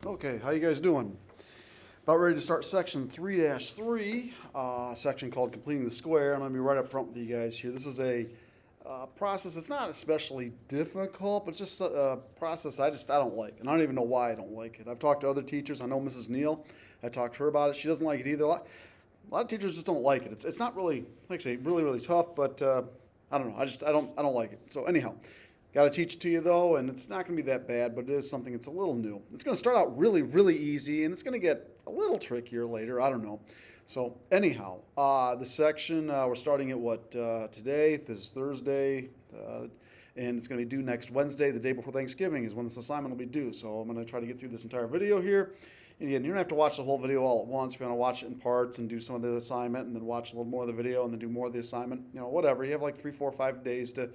Okay, how you guys doing? About ready to start section 3-3, section called completing the square. I'm going to be right up front with you guys here. This is a process that's not especially difficult, but it's just a process I don't like, and I don't even know why I don't like it. I've talked to other teachers. I know Mrs. Neal. I talked to her about it. She doesn't like it either. A lot of teachers just don't like it. It's not really, like I say, really tough, but I don't know. I don't like it. So anyhow, got to teach it to you though, and it's not going to be that bad, but it is something that's a little new. It's going to start out really easy, and it's going to get a little trickier later. I don't know. So anyhow, the section we're starting at what today? This is Thursday, and it's going to be due next Wednesday, the day before Thanksgiving, is when this assignment will be due. So I'm going to try to get through this entire video here. And again, you don't have to watch the whole video all at once. If you want to watch it in parts and do some of the assignment, and then watch a little more of the video, and then do more of the assignment, whatever. You have like 3, 4, 5 days to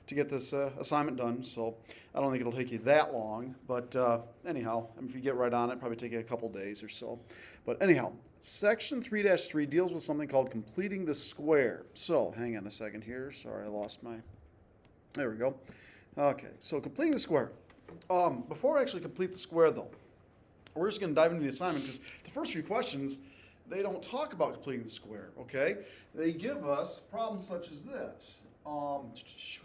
get this assignment done. So I don't think it'll take you that long. But anyhow, if you get right on it, it'll probably take you a couple days or so. But anyhow, section 3-3 deals with something called completing the square. So hang on a second here. Sorry, I lost my... There we go. Okay, so completing the square. Before I actually complete the square, though, we're just going to dive into the assignment because the first few questions, they don't talk about completing the square, okay? They give us problems such as this.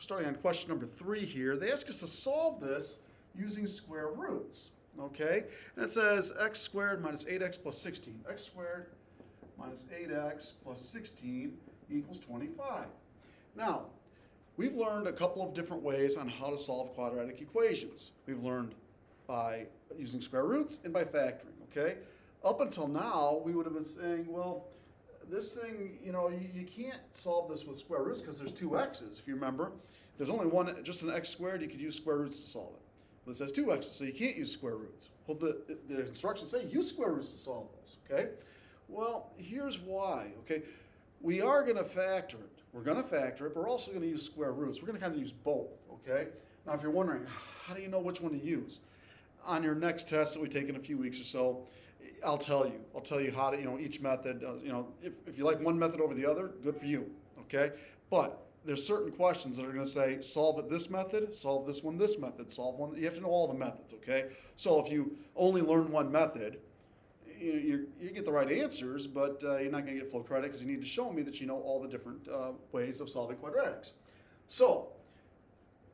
Starting on question number 3 here, they ask us to solve this using square roots, okay? And it says x squared minus 8x plus 16. X squared minus 8x plus 16 equals 25. Now, we've learned a couple of different ways on how to solve quadratic equations. We've learned by using square roots and by factoring, okay? Up until now, we would have been saying, well, this thing, you can't solve this with square roots because there's 2 x's, if you remember. If there's only just an x squared, you could use square roots to solve it. This has 2 x's, so you can't use square roots. Well, the instructions say use square roots to solve this, okay? Well, here's why, okay? We are going to factor it. We're going to factor it, but we're also going to use square roots. We're going to kind of use both, okay? Now, if you're wondering, how do you know which one to use? On your next test that we take in a few weeks or so, I'll tell you. I'll tell you how to, each method, if you like one method over the other, good for you, okay? But there's certain questions that are going to say, solve it this method, solve this one this method, solve one. You have to know all the methods, okay? So if you only learn one method, you get the right answers, but you're not going to get full credit because you need to show me that you know all the different ways of solving quadratics. So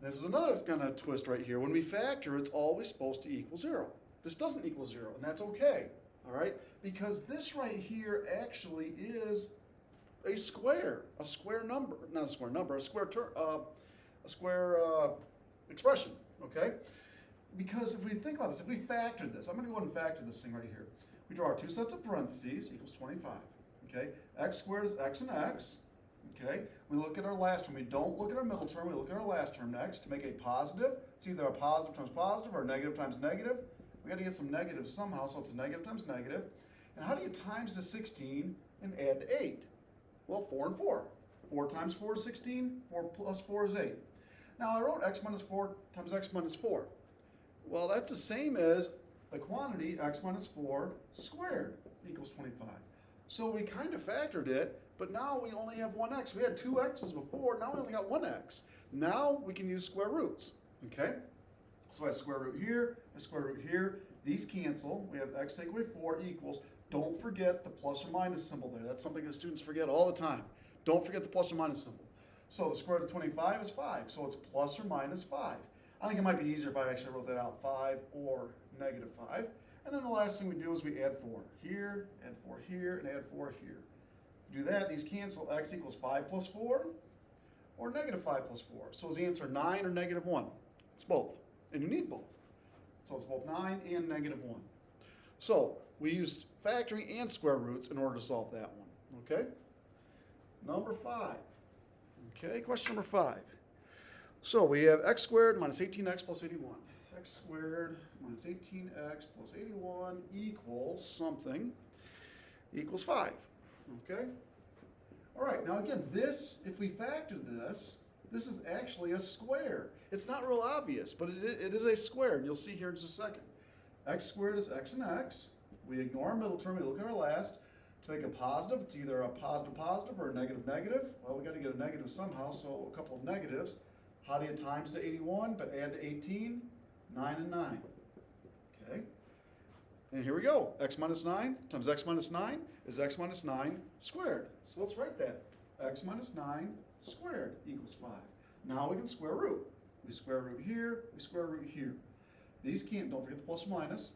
this is another kind of twist right here. When we factor, it's always supposed to equal 0. This doesn't equal 0, and that's okay, all right? Because this right here actually is a square number, not a square number, a square expression, okay? Because if we think about this, if we factor this, I'm going to go ahead and factor this thing right here. We draw our 2 sets of parentheses equals 25, okay? X squared is x and x, okay? We look at our last term. We don't look at our middle term. We look at our last term next to make a positive. It's either a positive times positive or a negative times negative. We got to get some negatives somehow, so it's a negative times negative. And how do you times the 16 and add to 8? Well, 4 and 4. 4 times 4 is 16. 4 plus 4 is 8. Now, I wrote x minus 4 times x minus 4. Well, that's the same as the quantity x minus 4 squared equals 25. So we kind of factored it, but now we only have 1x. We had 2 x's before, now we only got 1x. Now we can use square roots, okay? So I have square root here, a square root here. These cancel. We have x take away 4 equals. Don't forget the plus or minus symbol there. That's something that students forget all the time. Don't forget the plus or minus symbol. So the square root of 25 is 5, so it's plus or minus 5. I think it might be easier if I actually wrote that out, 5 or negative 5. And then the last thing we do is we add 4 here, add 4 here, and add 4 here. Do that, these cancel. X equals 5 plus 4 or negative 5 plus 4. So is the answer 9 or negative 1? It's both, and you need both. So it's both 9 and negative 1. So we used factoring and square roots in order to solve that one, okay? Number 5. Okay, question number 5. So we have x squared minus 18x plus 81. X squared minus 18x plus 81 equals something, equals 5, okay? All right, now again, this, if we factor this, this is actually a square. It's not real obvious, but it is a square, and you'll see here in just a second. X squared is x and x. We ignore our middle term, we look at our last. To make a positive, it's either a positive positive or a negative negative. Well, we got to get a negative somehow, so a couple of negatives. How do you times to 81, but add to 18? 9 and 9, okay? And here we go. X minus 9 times x minus 9 is x minus 9 squared. So let's write that. X minus 9 squared equals 5. Now we can square root. We square root here, we square root here. These can't, don't forget the plus or minus.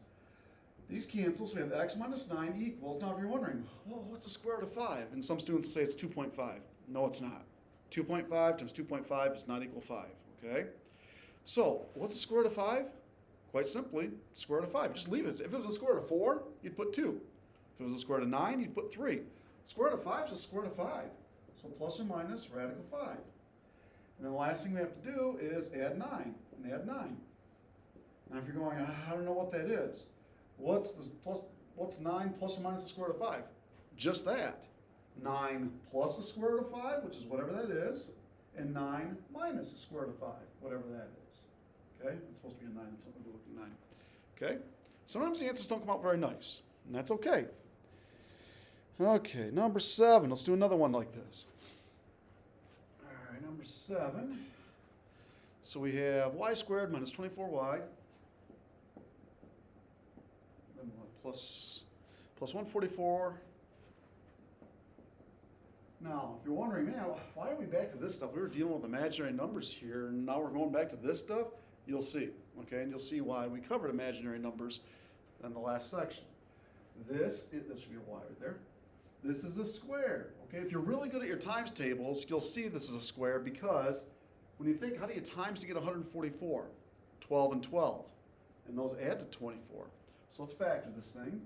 These cancel, so we have x minus 9 equals, now if you're wondering, well, what's the square root of 5? And some students say it's 2.5. No, it's not. 2.5 times 2.5 is not equal 5, okay? So, what's the square root of 5? Quite simply, square root of 5. Just leave it. If it was a square root of 4, you'd put 2. If it was a square root of 9, you'd put 3. Square root of 5 is a square root of 5. So plus or minus radical 5. And then the last thing we have to do is add 9, and add 9. Now if you're going, I don't know what that is. What's 9 plus or minus the square root of 5? Just that. 9 plus the square root of 5, which is whatever that is, and 9 minus the square root of 5, whatever that is. Okay? It's supposed to be a 9, and something to look at 9. Okay? Sometimes the answers don't come out very nice, and that's okay. Okay, number 7. Let's do another one like this. All right, number 7. So we have y squared minus 24y. Then plus 144. Now, if you're wondering, man, why are we back to this stuff? We were dealing with imaginary numbers here, and now we're going back to this stuff. You'll see, okay? And you'll see why we covered imaginary numbers in the last section. This should be a y right there. This is a square, okay? If you're really good at your times tables, you'll see this is a square because when you think, how do you times to get 144? 12 and 12. And those add to 24. So let's factor this thing.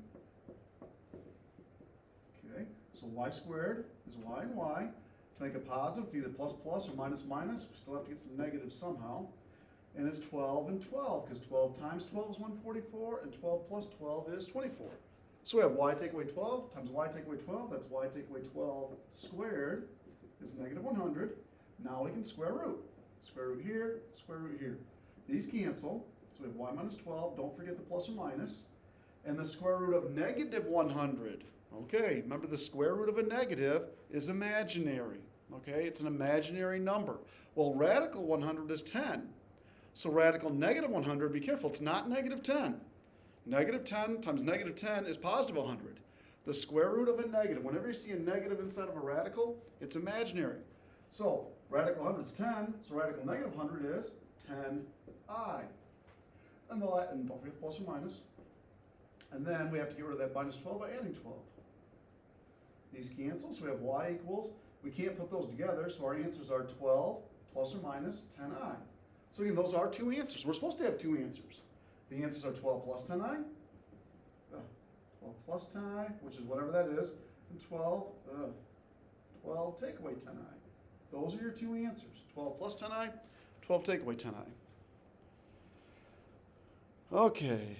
Okay, so y squared is y and y. To make it positive, it's either plus plus or minus minus. We still have to get some negatives somehow. And it's 12 and 12, because 12 times 12 is 144, and 12 plus 12 is 24. So we have y take away 12 times y take away 12. That's y take away 12 squared is negative 100. Now we can square root. Square root here, square root here. These cancel. So we have y minus 12. Don't forget the plus or minus. And the square root of negative 100. Okay, remember the square root of a negative is imaginary. Okay, it's an imaginary number. Well, radical 100 is 10. So radical negative 100, be careful, it's not negative 10. Negative 10 times negative 10 is positive 100. The square root of a negative, whenever you see a negative inside of a radical, it's imaginary. So radical 100 is 10, so radical negative 100 is 10i. And don't forget the plus or minus. And then we have to get rid of that minus 12 by adding 12. These cancel, so we have y equals, we can't put those together, so our answers are 12 plus or minus 10i. So again, those are two answers. We're supposed to have two answers. The answers are 12 plus 10i, 12 plus 10i, which is whatever that is, and 12 take away 10i. Those are your two answers. 12 plus 10i, 12 take away 10i. Okay,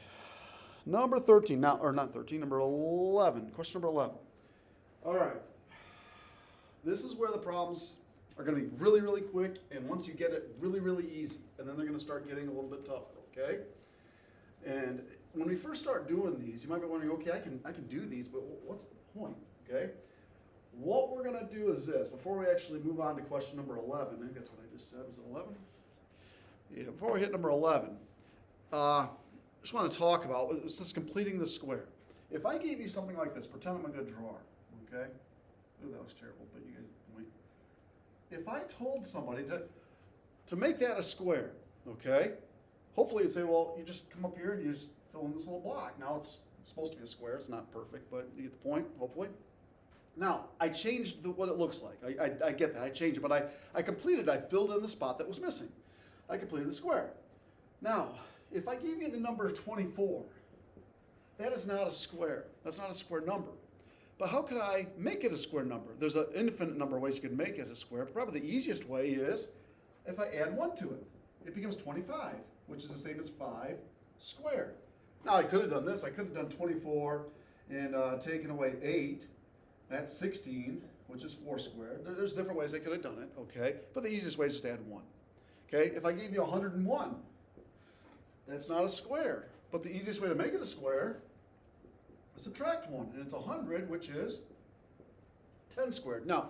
number 13, now, or not 13, number 11, question number 11. All right, this is where the problems are going to be really, really quick, and once you get it, really, really easy, and then they're going to start getting a little bit tougher, okay? And when we first start doing these, you might be wondering, okay, I can do these, but what's the point, okay? What we're going to do is this, before we actually move on to question number 11, I think that's what I just said, was it 11? Yeah, before we hit number 11, just want to talk about, it's just completing the square. If I gave you something like this, pretend I'm a good drawer, okay? Ooh, that looks terrible, but you guys, wait. If I told somebody to make that a square, okay? Hopefully you'd say, well, you just come up here and you just fill in this little block. Now it's supposed to be a square. It's not perfect, but you get the point, hopefully. Now, I changed what it looks like. I get that. I changed it, but I completed. I filled in the spot that was missing. I completed the square. Now, if I gave you the number 24, that is not a square. That's not a square number. But how could I make it a square number? There's an infinite number of ways you could make it a square. But probably the easiest way is if I add 1 to it. It becomes 25, which is the same as 5 squared. Now, I could have done this. I could have done 24 and taken away 8. That's 16, which is 4 squared. There's different ways I could have done it, okay? But the easiest way is just to add 1. Okay, if I gave you 101, that's not a square. But the easiest way to make it a square, subtract 1, and it's 100, which is 10 squared. Now,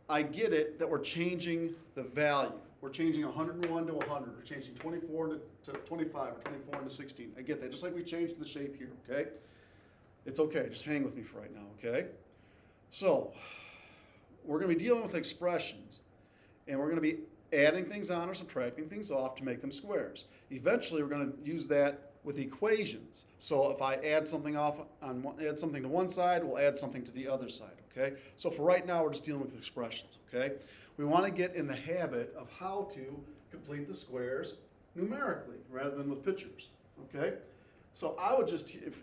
I get it that we're changing the value, We're changing 101 to 100. We're changing 24 to 25 or 24 into 16. I get that, just like we changed the shape here, okay? It's okay, just hang with me for right now, okay? So, we're going to be dealing with expressions, and we're going to be adding things on or subtracting things off to make them squares. Eventually, we're going to use that with equations. So if I add something add something to one side, we'll add something to the other side, okay? So for right now, we're just dealing with expressions, okay? We want to get in the habit of how to complete the squares numerically rather than with pictures, okay? So I would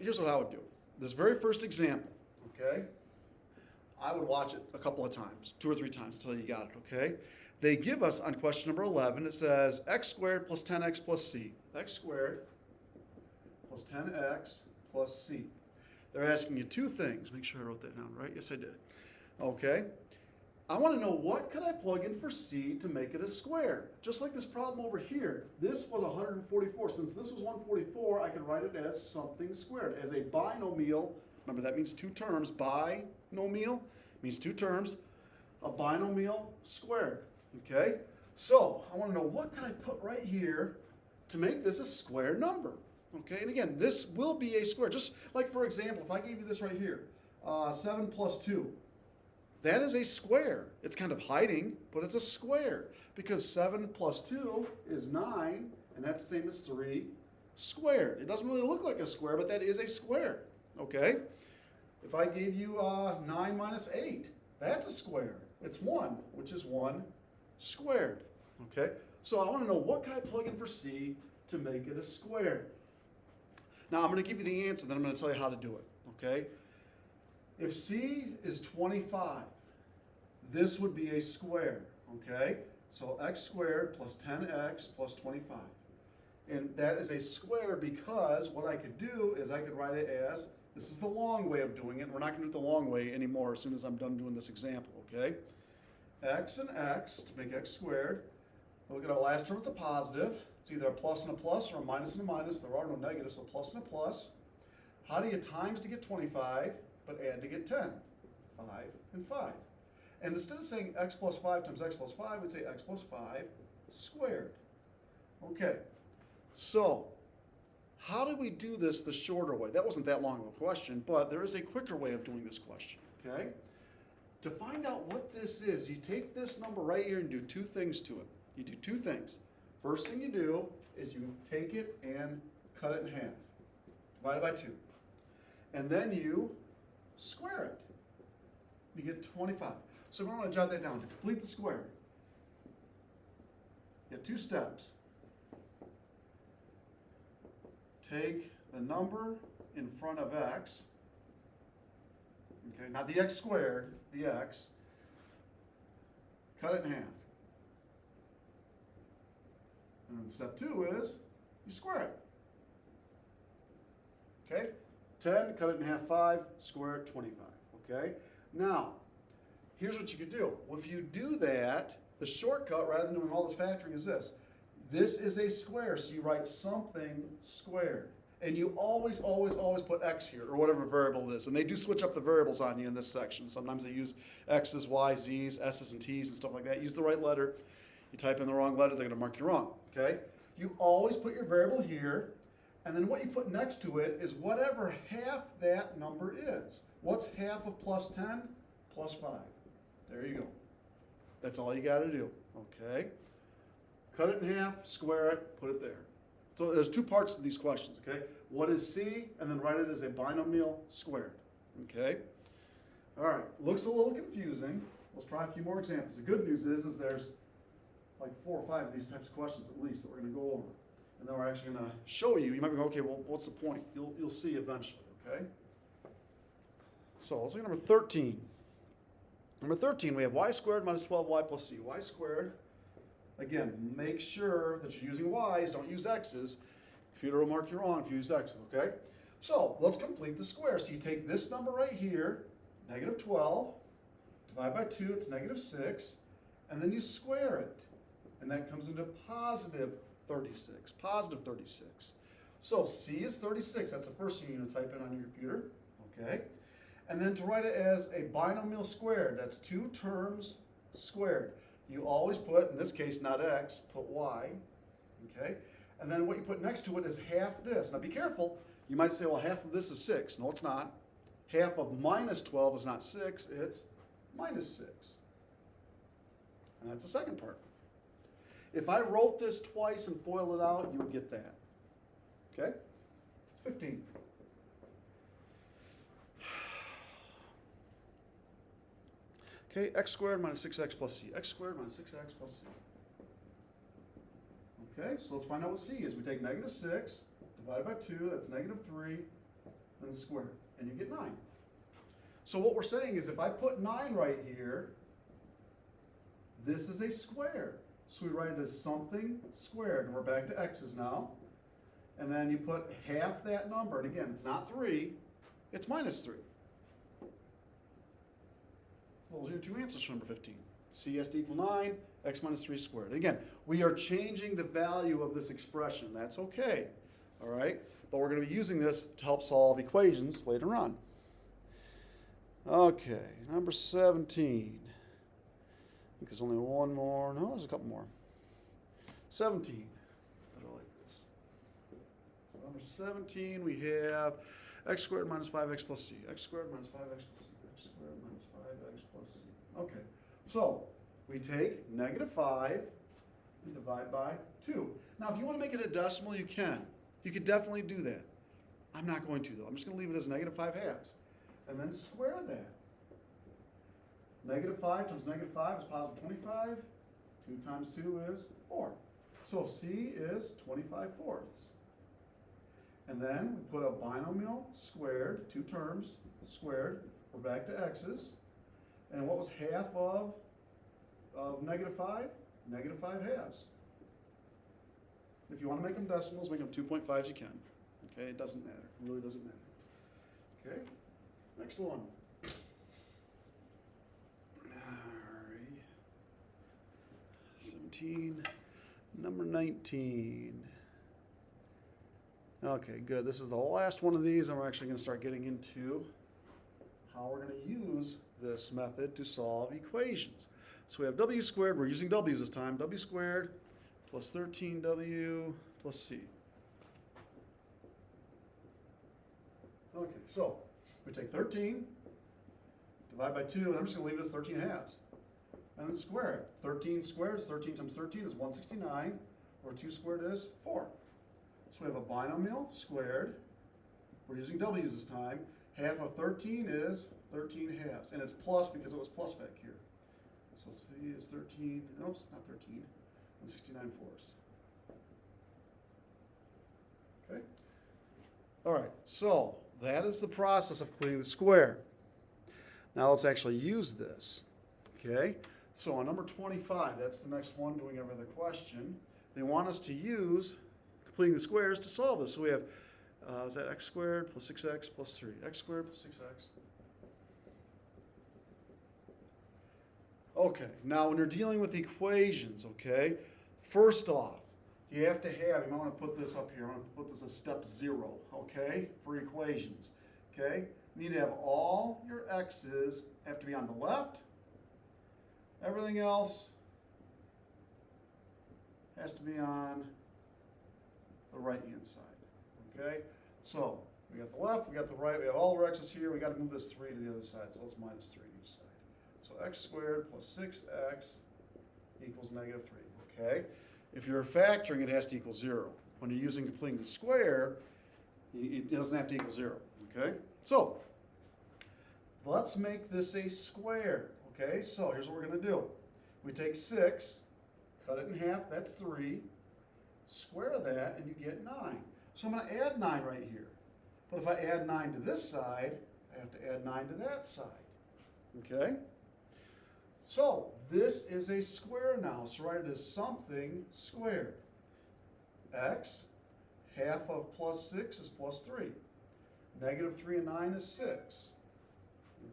here's what I would do. This very first example, okay? I would watch it a couple of times, 2 or 3 times until you got it, okay? They give us on question number 11, it says x squared plus 10x plus c. X squared plus 10x plus c. They're asking you 2 things. Make sure I wrote that down right. Yes, I did. Okay. I want to know what could I plug in for c to make it a square. Just like this problem over here. This was 144. Since this was 144, I could write it as something squared. As a binomial, remember that means 2 terms. Binomial means 2 terms. A binomial squared. Okay? So, I want to know what can I put right here to make this a square number. Okay, and again, this will be a square. Just like, for example, if I gave you this right here, 7 plus 2, that is a square. It's kind of hiding, but it's a square because 7 plus 2 is 9, and that's the same as 3 squared. It doesn't really look like a square, but that is a square, okay? If I gave you 9 minus 8, that's a square. It's 1, which is 1 squared, okay? So I want to know what can I plug in for c to make it a square. Now, I'm going to give you the answer, then I'm going to tell you how to do it, okay? If c is 25, this would be a square, okay? So x squared plus 10x plus 25. And that is a square because what I could do is I could write it as, this is the long way of doing it. We're not going to do it the long way anymore as soon as I'm done doing this example, okay? X and x to make x squared. Look at our last term, it's a positive. It's either a plus and a plus or a minus and a minus. There are no negatives, so plus and a plus. How do you times to get 25, but add to get 10? 5 and 5. And instead of saying x plus 5 times x plus 5, we'd say x plus 5 squared. Okay, so how do we do this the shorter way? That wasn't that long of a question, but there is a quicker way of doing this question, okay? To find out what this is, you take this number right here and do 2 things to it. You do 2 things. First thing you do is you take it and cut it in half, divided by 2. And then you square it. You get 25. So I'm going to jot that down. To complete the square, you have 2 steps. Take the number in front of x, okay, not the x squared, the x, cut it in half. And then step 2 is you square it. Okay? 10, cut it in half, 5, square it, 25. Okay? Now, here's what you could do. Well, if you do that, the shortcut, rather than doing all this factoring, is this. This is a square, so you write something squared. And you always, always, always put x here, or whatever variable it is. And they do switch up the variables on you in this section. Sometimes they use x's, y's, z's, s's, and t's, and stuff like that. Use the right letter. You type in the wrong letter, they're going to mark you wrong, okay? You always put your variable here, and then what you put next to it is whatever half that number is. What's half of plus 10? Plus 5. There you go. That's all you got to do, okay? Cut it in half, square it, put it there. So there's 2 parts to these questions, okay? What is c? And then write it as a binomial squared, okay? All right, looks a little confusing. Let's try a few more examples. The good news is there's like 4 or 5 of these types of questions at least that we're going to go over. And then we're actually going to show you. You might be going, okay, well, what's the point? You'll see eventually, okay? So let's look at number 13. Number 13, we have y squared minus 12y plus c. Y squared, again, make sure that you're using y's, don't use x's. Computer will mark you wrong if you use x's, okay? So let's complete the square. So you take this number right here, negative 12, divide by 2, it's negative 6, and then you square it. And that comes into positive 36, positive 36. So c is 36, that's the first thing you're going to type in on your computer, okay? And then to write it as a binomial squared, that's 2 terms squared. you always put, in this case, not x, put y, okay? And then what you put next to it is half this. Now be careful, you might say, well, half of this is 6. No, it's not. Half of minus 12 is not 6, it's minus 6. And that's the second part. If I wrote this twice and FOIL it out, you would get that. Okay? 15. Okay, x squared minus 6x plus c. X squared minus 6x plus c. Okay, so let's find out what c is. We take negative 6, divided by 2, that's negative 3, then square, and you get 9. So what we're saying is if I put 9 right here, this is a square. So we write it as something squared, and we're back to x's now. And then you put half that number, and again, it's not 3, it's minus 3. So those are your two answers for number 15. C has to equal 9, x minus 3 squared. Again, we are changing the value of this expression. That's okay, all right? But we're going to be using this to help solve equations later on. Okay, number 17. I think there's only one more. No, there's a couple more. 17. I like this. So number 17, we have x squared minus 5x plus c. X squared minus 5x plus c. X squared minus 5x plus c. Okay, so we take negative 5 and divide by 2. Now, if you want to make it a decimal, you can. You could definitely do that. I'm not going to, though. I'm just going to leave it as negative 5 halves. And then square that. Negative 5 times negative 5 is positive 25. 2 times 2 is 4. So c is 25 fourths. And then we put a binomial squared, 2 terms, squared. We're back to x's. And what was half of negative 5? Negative 5 halves. If you want to make them decimals, make them 2.5s, you can. Okay, it doesn't matter. It really doesn't matter. Okay, next one. Alright. 17, number 19. Okay, good. This is the last one of these, and we're actually going to start getting into how we're going to use this method to solve equations. So we have w squared, we're using w's this time, w squared plus 13w plus c. Okay, so we take 13, divide by 2, and I'm just going to leave it as 13 halves. And then square it. 13 squared is 13 times 13 is 169, or 2 squared is 4. So we have a binomial squared. We're using w's this time. Half of 13 is 13 halves, and it's plus because it was plus back here. So c is 13, oops, not 13, 169 fourths. Okay? All right, so that is the process of completing the square. Now let's actually use this. Okay? So on number 25, that's the next one doing every other question. They want us to use completing the squares to solve this. So we have, is that x squared plus 6x plus 3? X squared plus 6x. Okay, now when you're dealing with equations, okay, first off, you have to have, you might want to put this up here, I'm going to put this as step 0, okay, for equations, okay? You need to have all your x's have to be on the left. Everything else has to be on the right-hand side, okay? So we got the left, we got the right, we have all our x's here, we got to move this 3 to the other side, so let's minus 3 on each side. So x squared plus 6x equals negative 3, okay? If you're factoring, it has to equal 0. When you're using completing the square, it doesn't have to equal 0, okay? So let's make this a square, okay? So here's what we're going to do. We take 6, cut it in half, that's 3, square that, and you get 9. So I'm going to add 9 right here. But if I add 9 to this side, I have to add 9 to that side, okay? So this is a square now, so write it as something squared. X, half of plus 6 is plus 3. Negative 3 and 9 is 6.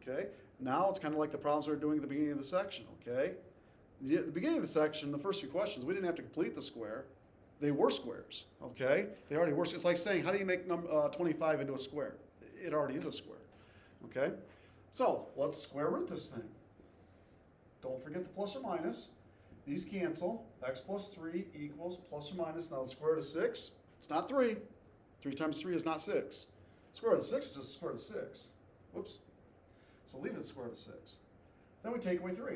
Okay, now it's kind of like the problems we were doing at the beginning of the section, okay? The beginning of the section, the first few questions, we didn't have to complete the square. They were squares, okay? They already were. It's like saying, how do you make 25 into a square? It already is a square, okay? So let's square root this thing. Don't forget the plus or minus. These cancel. X plus 3 equals plus or minus, now the square root of 6, it's not 3. 3 times 3 is not 6. The square root of 6 is just the square root of 6. Whoops. So leave it at the square root of 6. Then we take away 3.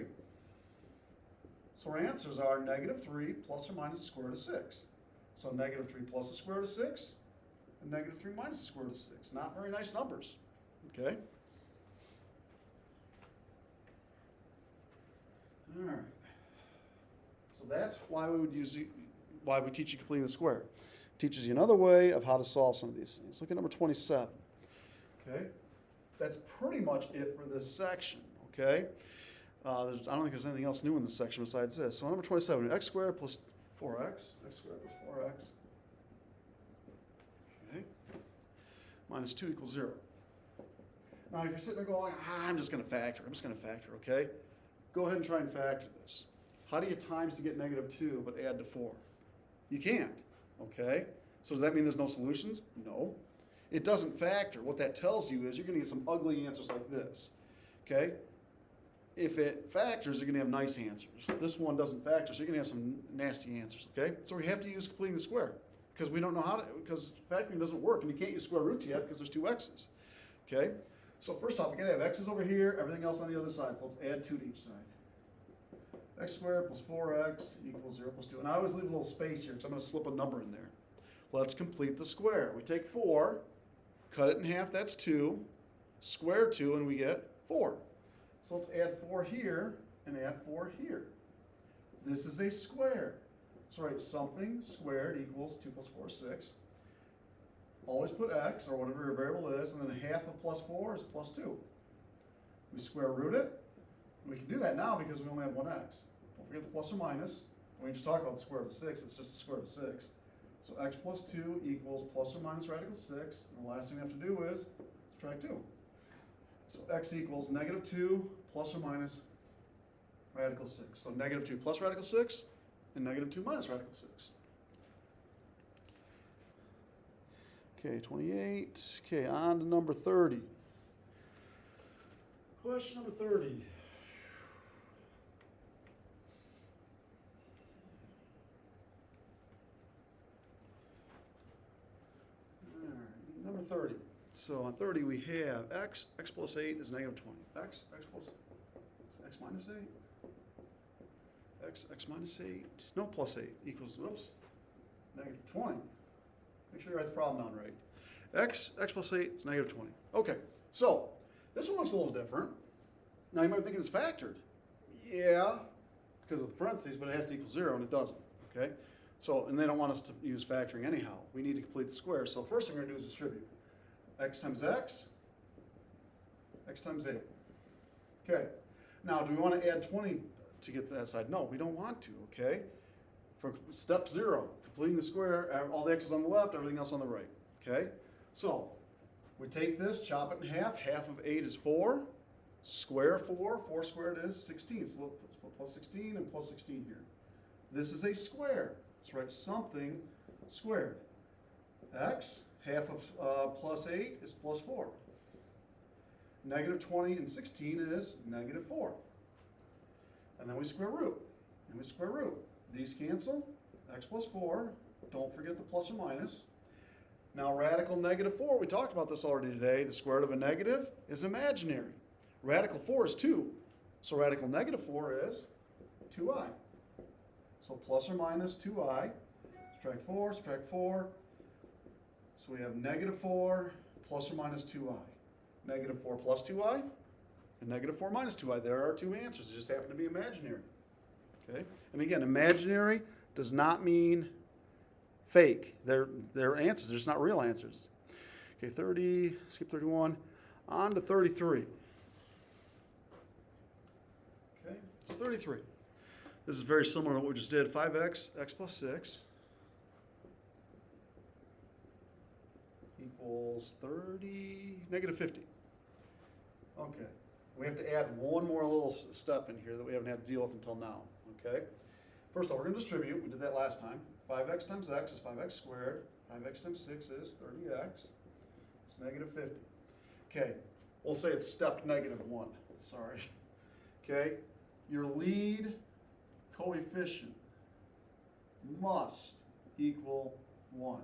So our answers are negative 3 plus or minus the square root of 6. So negative 3 plus the square root of 6, and negative 3 minus the square root of 6. Not very nice numbers. Okay? All right. So that's why we would why we teach you completing the square. It teaches you another way of how to solve some of these things. Look at number 27. Okay? That's pretty much it for this section. Okay? I don't think there's anything else new in this section besides this. So number 27, x squared plus 4x. X squared plus 4x. Okay? Minus 2 equals 0. Now, if you're sitting there going, I'm just going to factor. I'm just going to factor, okay? Go ahead and try and factor this. How do you times to get negative 2 but add to 4? You can't, okay? So does that mean there's no solutions? No. It doesn't factor. What that tells you is you're going to get some ugly answers like this, okay? If it factors, you're going to have nice answers. This one doesn't factor, so you're going to have some nasty answers, okay? So we have to use completing the square because we don't know how to, because factoring doesn't work, and you can't use square roots yet because there's 2 x's, okay? So first off, we got to have x's over here, everything else on the other side. So let's add 2 to each side. X squared plus 4x equals 0 plus 2. And I always leave a little space here because I'm going to slip a number in there. Let's complete the square. We take 4, cut it in half, that's 2, square 2, and we get 4. So let's add 4 here and add 4 here. This is a square. So write something squared equals 2 plus 4 is 6. Always put x, or whatever your variable is, and then half of plus 4 is plus 2. We square root it. We can do that now because we only have 1x. Don't forget the plus or minus. We just talked about the square root of 6. It's just the square root of 6. So x plus 2 equals plus or minus radical 6. And the last thing we have to do is subtract 2. So x equals negative 2 plus or minus radical 6. So negative 2 plus radical 6 and negative 2 minus radical 6. Okay, 28. Okay, on to number 30. Question number 30. All right, number 30. So on 30 we have x plus 8 is negative 20. X plus, x minus 8. X minus 8, no, plus 8 equals, whoops, negative 20. Make sure you write the problem down right. X plus 8 is negative 20. Okay, so this one looks a little different. Now you might be thinking it's factored. Yeah, because of the parentheses, but it has to equal 0 and it doesn't, okay? So, and they don't want us to use factoring anyhow. We need to complete the square. So first thing we're gonna do is distribute. X times x times 8. Okay, now do we want to add 20 to get to that side? No, we don't want to, okay? For step 0, completing the square, all the x's on the left, everything else on the right, okay? So, we take this, chop it in half. Half of 8 is 4. Square 4. 4 squared is 16. So let's put plus 16 and plus 16 here. This is a square. Let's write something squared. X, half of plus 8 is plus 4. Negative 20 and 16 is negative 4. And then we square root. And we square root. These cancel. X plus 4. Don't forget the plus or minus. Now radical negative 4, we talked about this already today. The square root of a negative is imaginary. Radical 4 is 2. So radical negative 4 is 2i. So plus or minus 2i. Subtract 4, subtract 4. So we have negative 4 plus or minus 2i. Negative 4 plus 2i and negative 4 minus 2i. There are 2 answers. They just happen to be imaginary. Okay? And again, imaginary does not mean fake. They're answers. They're just not real answers. Okay, 30, skip 31. On to 33. Okay, it's 33. This is very similar to what we just did. 5x, x plus 6 equals 30, negative 50. Okay, we have to add one more little step in here that we haven't had to deal with until now, okay? First of all, we're going to distribute. We did that last time. 5x times x is 5x squared. 5x times 6 is 30x. It's negative 50. Okay, we'll say it's step negative 1. Sorry. Okay, your lead coefficient must equal 1.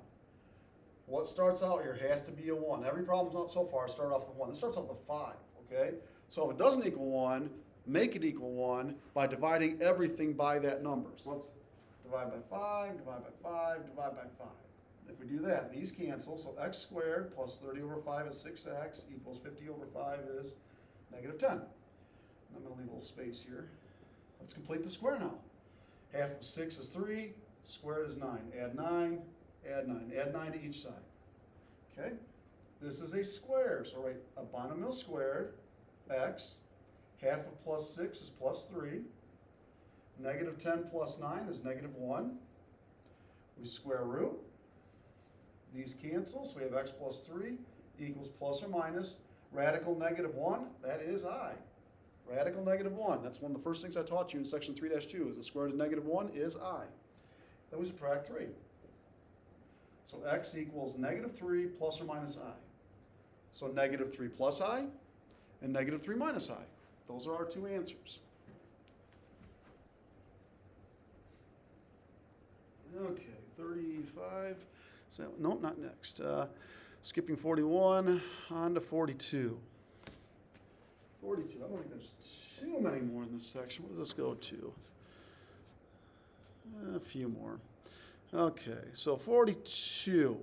What starts out here has to be a 1. Every problem so far started off with 1. This starts off with a 5, okay? So if it doesn't equal 1, make it equal 1 by dividing everything by that number. So let's divide by 5, divide by 5, divide by 5. If we do that, these cancel, so x squared plus 30 over 5 is 6x equals 50 over 5 is negative 10. And I'm going to leave a little space here. Let's complete the square now. Half of 6 is 3, squared is 9. Add 9, add 9. Add 9 to each side. Okay? This is a square, so write a binomial squared, x. Half of plus 6 is plus 3. Negative 10 plus 9 is negative 1. We square root. These cancel, so we have x plus 3 equals plus or minus radical negative 1, that is I. Radical negative 1, that's one of the first things I taught you in section 3-2, is the square root of negative 1 is I. Then we subtract 3. So x equals negative 3 plus or minus I. So negative 3 plus I and negative 3 minus I. Those are our two answers. Okay, 35. So, nope, not next. Skipping 41, on to 42. 42, I don't think there's too many more in this section. What does this go to? A few more. Okay, so 42.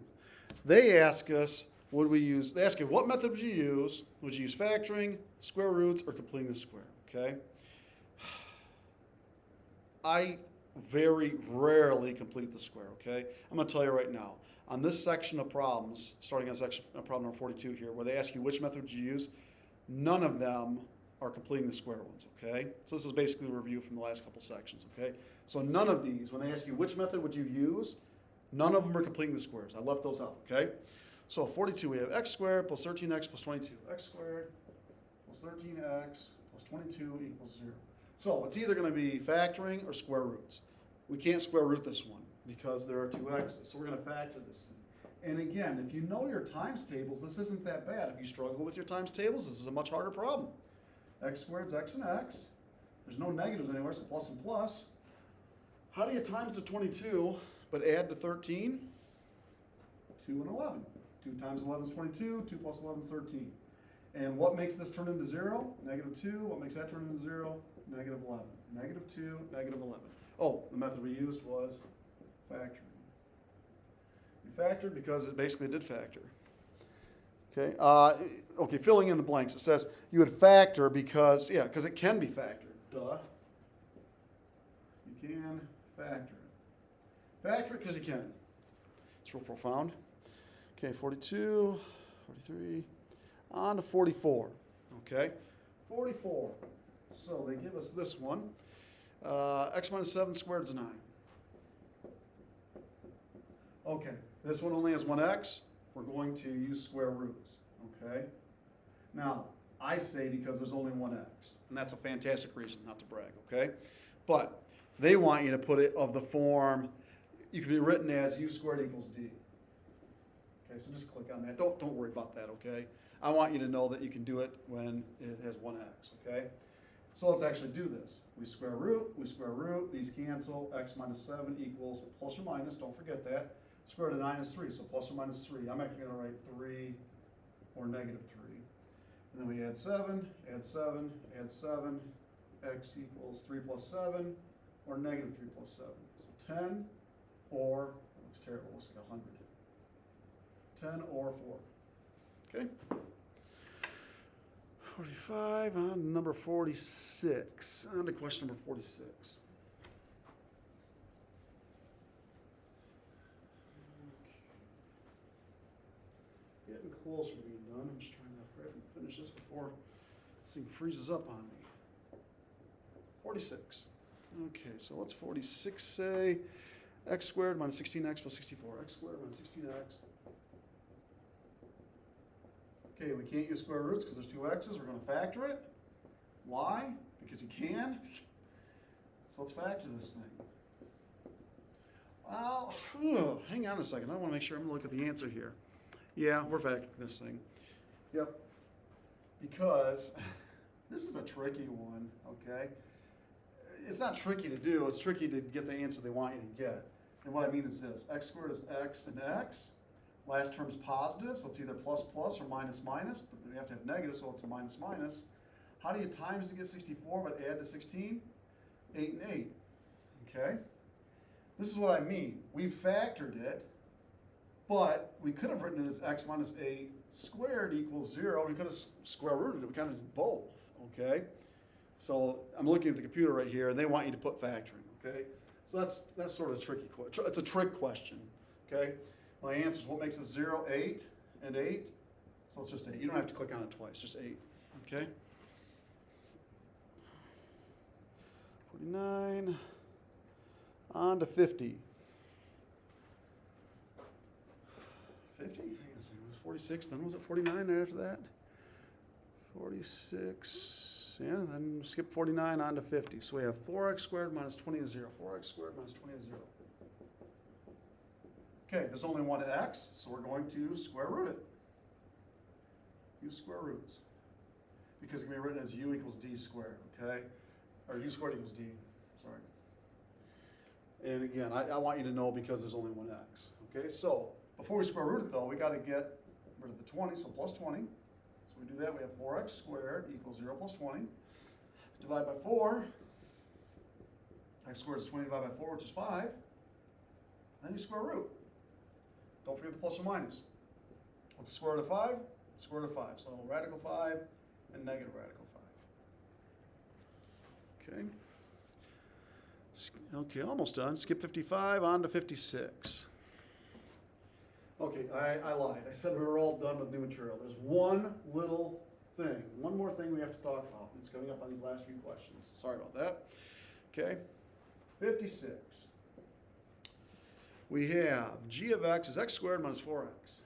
They ask us, they ask you, what method would you use? Would you use factoring, square roots, or completing the square? Okay. I very rarely complete the square, okay? I'm going to tell you right now. On this section of problems, starting on section problem number 42 here, where they ask you which method would you use, none of them are completing the square ones, okay? So this is basically a review from the last couple sections, okay? So none of these, when they ask you which method would you use, none of them are completing the squares. I left those out, okay? So 42, we have x squared plus 13x plus 22. X squared plus 13x plus 22 equals 0. So it's either going to be factoring or square roots. We can't square root this one because there are two x's. So we're going to factor this thing. And again, if you know your times tables, this isn't that bad. If you struggle with your times tables, this is a much harder problem. X squared is x and x. There's no negatives anywhere, so plus and plus. How do you times to 22 but add to 13? 2 and 11. 2 times 11 is 22. 2 plus 11 is 13. And what makes this turn into 0? Negative 2. What makes that turn into 0? Negative 11. Negative 2, negative 11. Oh, the method we used was factoring. We factored because it basically did factor. Okay, okay, filling in the blanks. It says you would factor because it can be factored. Duh. You can factor it. Factor it because you can. It's real profound. Okay, 42, 43, on to 44. Okay, 44. So they give us this one. X minus 7 squared is 9. Okay, this one only has one x. We're going to use square roots, okay? Now, I say because there's only one x, and that's a fantastic reason not to brag, okay? But they want you to put it of the form, you can be written as u squared equals d. Okay, so just click on that. Don't worry about that, okay? I want you to know that you can do it when it has one x, okay? So let's actually do this. We square root, these cancel, x minus 7 equals plus or minus, don't forget that. Square root of 9 is 3, so plus or minus 3. I'm actually going to write 3 or negative 3. And then we add 7, add 7, add 7. X equals 3 plus 7 or negative 3 plus 7. So 10 or, it looks terrible, it looks like 100. 10 or 4. Okay? 45, on to number 46. On to question number 46. Getting closer to being done. I'm just trying to hurry up and finish this before this thing freezes up on me. 46. Okay, so what's 46 say? X squared minus 16x plus 64. X squared minus 16x. Okay, we can't use square roots because there's two x's. We're going to factor it. Why? Because you can. So let's factor this thing. Well, hang on a second. I want to make sure I'm going to look at the answer here. Yeah, we're factoring this thing. Yep. Because this is a tricky one, okay? it's not tricky to do. It's tricky to get the answer they want you to get. And what I mean is this. X squared is x and x. Last term's positive, so it's either plus plus or minus minus, but we have to have negative, so it's a minus minus. How do you times to get 64 but add to 16? 8 and 8. Okay? This is what I mean. We factored it, but we could have written it as x minus a squared equals 0. We could have square rooted it. We kind of did both. Okay? So I'm looking at the computer right here, and they want you to put factoring. Okay? So that's sort of a tricky question. It's a trick question. Okay? My answer is what makes it 0? 8 and 8. So it's just 8. You don't have to click on it twice, just 8. Okay? 49 on to 50. 50? Hang on a second. It was 46, then was it 49 right after that? 46. Yeah, then skip 49 on to 50. So we have 4x squared minus 20 is 0. 4x squared minus 20 is 0. Okay, there's only one x, so we're going to square root it. Use square roots. Because it can be written as u equals d squared, okay? Or u squared equals d, sorry. And again, I want you to know because there's only one x. Okay, so before we square root it though, we got to get rid of the 20, so plus 20. So we do that, we have 4x squared equals 0 plus 20. Divide by 4. X squared is 20 divided by 4, which is 5. Then you square root. Don't forget the plus or minus. What's the square root of 5? Square root of 5. So radical 5 and negative radical 5. Okay. Okay, almost done. Skip 55 on to 56. Okay, I lied. I said we were all done with new material. There's one little thing, one more thing we have to talk about. It's coming up on these last few questions. Sorry about that. Okay, 56. We have g of x is x squared minus 4x.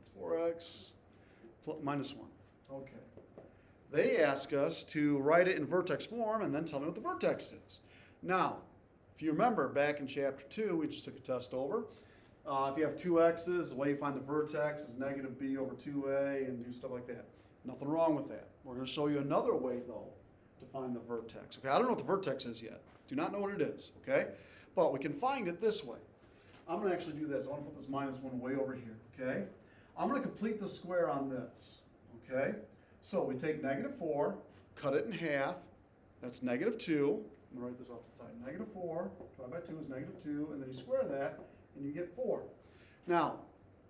It's 4x minus 1. Okay. They ask us to write it in vertex form and then tell me what the vertex is. Now, if you remember back in chapter 2, we just took a test over. If you have two x's, the way you find the vertex is negative b over 2a and do stuff like that. Nothing wrong with that. We're going to show you another way, though, to find the vertex. Okay, I don't know what the vertex is yet. Do not know what it is, okay? But we can find it this way. I'm going to actually do this. I want to put this minus 1 way over here, okay? I'm going to complete the square on this, okay? So we take negative 4, cut it in half. That's negative 2. I'm going to write this off to the side. Negative 4 divided by 2 is negative 2, and then you square that, and you get 4. Now,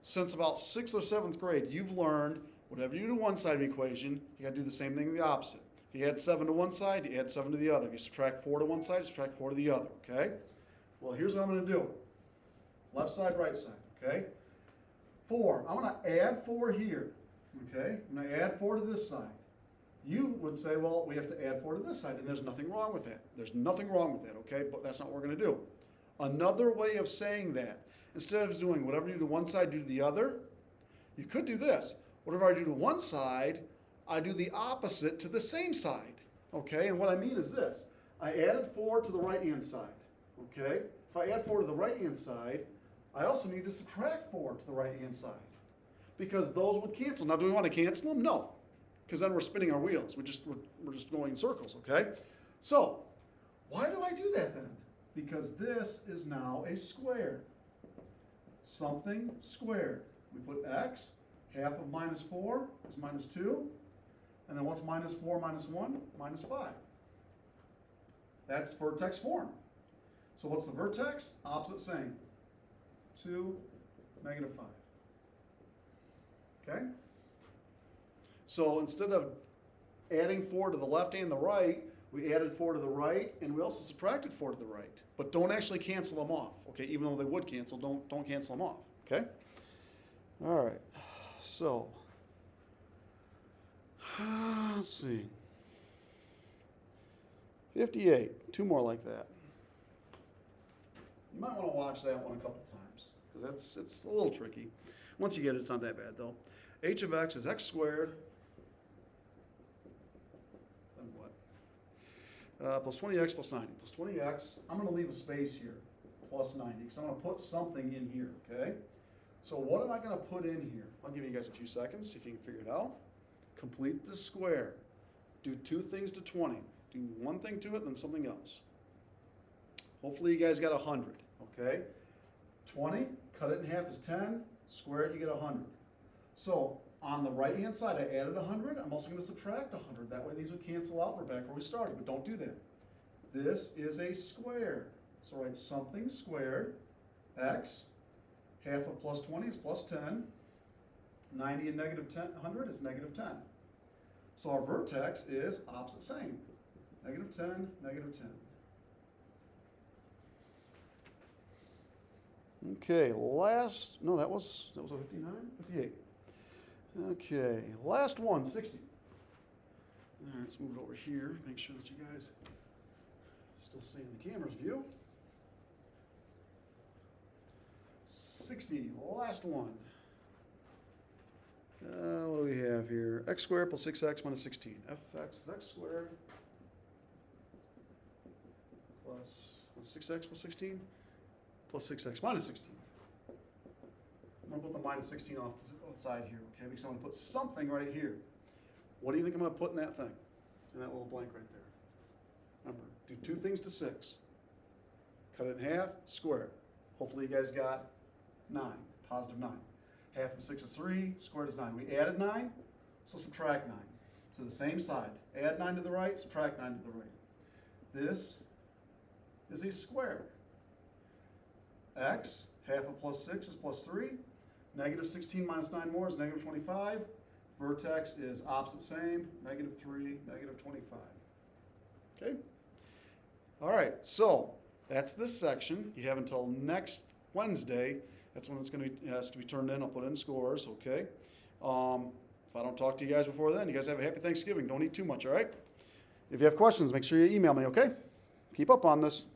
since about 6th or 7th grade, you've learned whatever you do to one side of the equation, you got to do the same thing to the opposite. If you add 7 to one side, you add 7 to the other. If you subtract 4 to one side, you subtract 4 to the other, okay? Well, here's what I'm going to do. Left side, right side, okay? 4. I'm going to add 4 here, okay? I'm going to add 4 to this side. You would say, well, we have to add 4 to this side, and there's nothing wrong with that. There's nothing wrong with that, okay? But that's not what we're going to do. Another way of saying that, instead of doing whatever you do to one side, do to the other, you could do this. Whatever I do to one side, I do the opposite to the same side, okay? And what I mean is this. I added 4 to the right-hand side, okay? If I add 4 to the right-hand side, I also need to subtract 4 to the right-hand side because those would cancel. Now, do we want to cancel them? No, because then we're spinning our wheels. We're just going in circles, okay? So, why do I do that then? Because this is now a square. Something squared. We put x, half of minus 4 is minus 2. And then what's minus 4 minus 1? Minus 5. That's vertex form. So what's the vertex? Opposite saying. 2, negative 5. Okay? So instead of adding 4 to the left and the right, we added 4 to the right, and we also subtracted 4 to the right. But don't actually cancel them off, okay? Even though they would cancel, don't cancel them off, okay? All right, so let's see. 58, 2 more like that. You might want to watch that one a couple times, because it's a little tricky. Once you get it, it's not that bad, though. H of x is x squared. Then what? Plus 20x plus 90. Plus 20x, I'm going to leave a space here, plus 90, because I'm going to put something in here, okay? So what am I going to put in here? I'll give you guys a few seconds, see if you can figure it out. Complete the square. do two things to 20. Do one thing to it, then something else. Hopefully you guys got 100, okay? 20, cut it in half is 10, square it, you get 100. So on the right-hand side, I added 100. I'm also going to subtract 100. That way these would cancel out. We're back where we started, but don't do that. This is a square. So write something squared, x, half of plus 20 is plus 10, 90 and negative 100 is negative 10. So our vertex is opposite same, negative 10, negative 10. Okay, that was a 59, 58. Okay, last one, 60. All right, let's move it over here, make sure that you guys still see in the camera's view. 60, last one. What do we have here? X squared plus 6x minus 16. Fx is x squared plus 6x plus 16 plus 6x minus 16. I'm going to put the minus 16 off the side here, okay? Because I'm going to put something right here. What do you think I'm going to put in that thing? In that little blank right there. Remember, do two things to 6. Cut it in half, square. Hopefully you guys got 9, positive 9. Half of 6 is 3, squared is 9. We added 9, so subtract 9 to the same side. Add 9 to the right, subtract 9 to the right. This is a square. X, half of plus 6 is plus 3. Negative 16 minus 9 more is negative 25. Vertex is opposite same, negative 3, negative 25. Okay? All right, so that's this section. You have until next Wednesday. That's when it has to be turned in. I'll put in scores, okay? If I don't talk to you guys before then, you guys have a happy Thanksgiving. Don't eat too much, all right? If you have questions, make sure you email me, okay? Keep up on this.